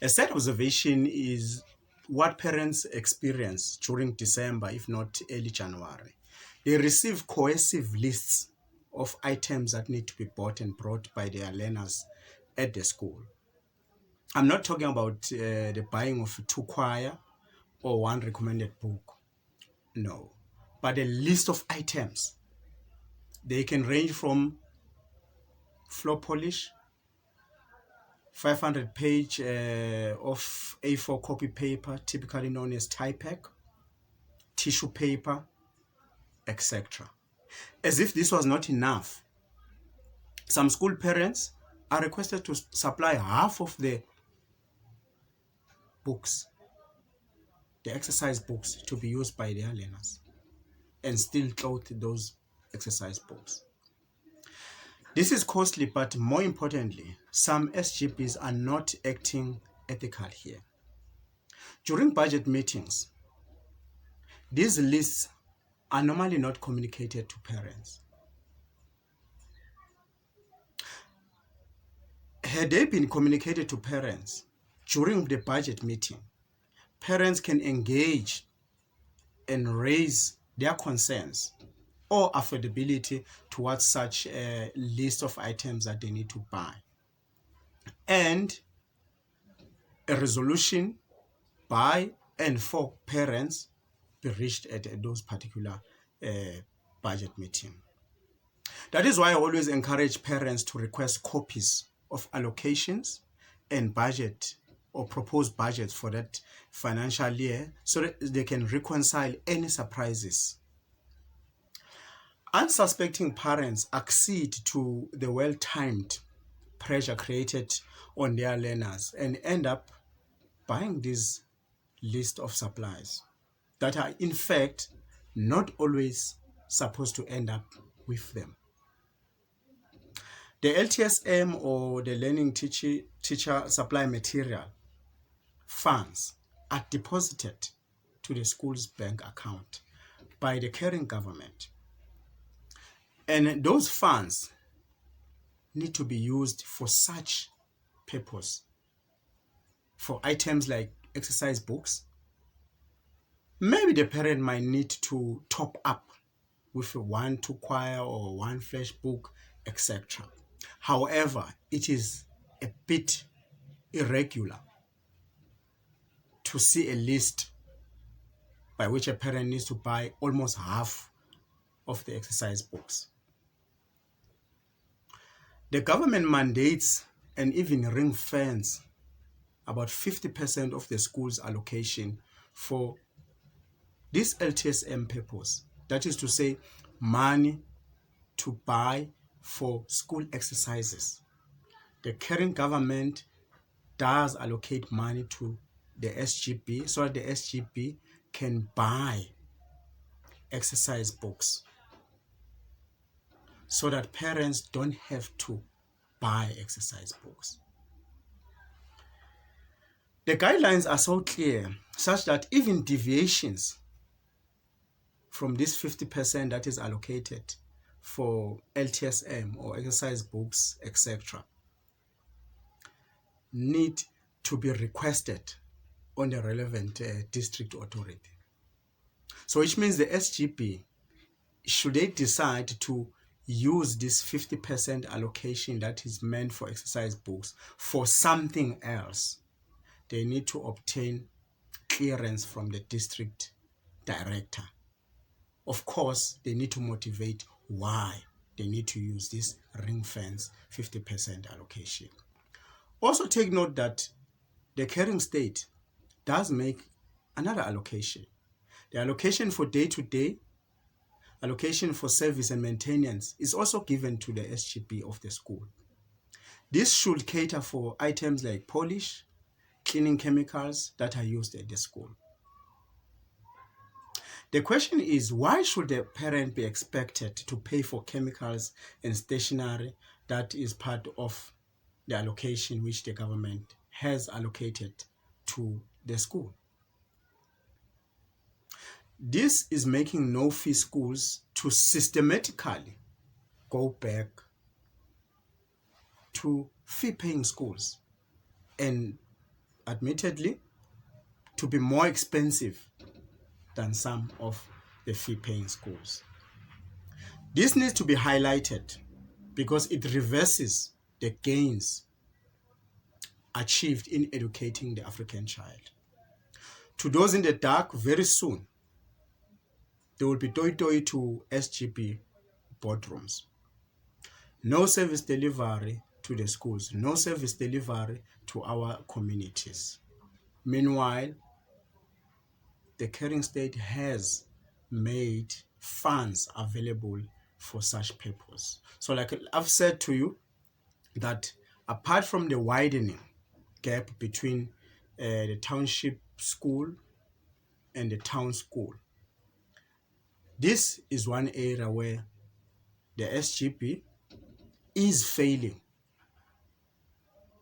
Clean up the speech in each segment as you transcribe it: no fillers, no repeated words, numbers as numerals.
A sad observation is what parents experience during December, if not early January. They receive coercive lists of items that need to be bought and brought by their learners at the school. I'm not talking about the buying of two choir or one recommended book. No. But a list of items. They can range from floor polish, 500-page of A4 copy paper, typically known as Typec, tissue paper, etc. As if this was not enough, some school parents are requested to supply half of the books, the exercise books, to be used by their learners and still clothe those exercise books. This is costly, but more importantly, some SGBs are not acting ethical here. During budget meetings, these lists are normally not communicated to parents. Had they been communicated to parents during the budget meeting, parents can engage and raise their concerns or affordability towards such a list of items that they need to buy. And a resolution by and for parents be reached at those particular budget meeting. That is why I always encourage parents to request copies of allocations and budget or proposed budgets for that financial year so that they can reconcile any surprises. Unsuspecting parents accede to the well-timed pressure created on their learners and end up buying this list of supplies that are in fact not always supposed to end up with them. The LTSM or the Learning Teacher Supply Material funds are deposited to the school's bank account by the caring government. And those funds need to be used for such purpose, for items like exercise books. Maybe the parent might need to top up with a 1-2 choir or one flash book, etc. However, it is a bit irregular to see a list by which a parent needs to buy almost half of the exercise books. The government mandates and even ring fence about 50% of the school's allocation for this LTSM purpose. That is to say, money to buy for school exercises. The current government does allocate money to the SGB so that the SGB can buy exercise books so that parents don't have to buy exercise books. The guidelines are so clear such that even deviations from this 50% that is allocated for LTSM or exercise books, etc., need to be requested on the relevant district authority. So which means the SGB, should they decide to use this 50% allocation that is meant for exercise books for something else, they need to obtain clearance from the district director. Of course, they need to motivate why they need to use this ring fence 50% allocation. Also take note that the caring state does make another allocation. The allocation for day-to-day, allocation for service and maintenance is also given to the SGB of the school. This should cater for items like polish, cleaning chemicals that are used at the school. The question is, why should the parent be expected to pay for chemicals and stationery that is part of the allocation which the government has allocated to the school? This is making no-fee schools to systematically go back to fee-paying schools and admittedly, to be more expensive than some of the fee-paying schools. This needs to be highlighted because it reverses the gains achieved in educating the African child. To those in the dark, very soon, there will be toi-toi to SGB boardrooms. No service delivery to the schools, no service delivery to our communities. Meanwhile, the caring state has made funds available for such purpose. So like I've said to you, that apart from the widening gap between the township school and the town school, this is one area where the SGB is failing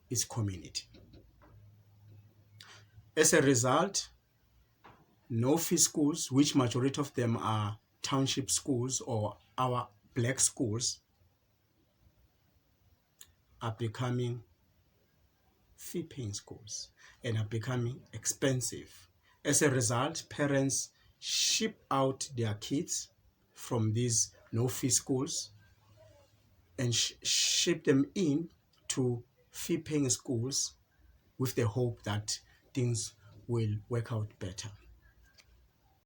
its community. As a result, no fee schools, which majority of them are township schools or our black schools, are becoming fee-paying schools and are becoming expensive. As a result, parents ship out their kids from these no-fee schools and ship them in to fee-paying schools with the hope that things will work out better.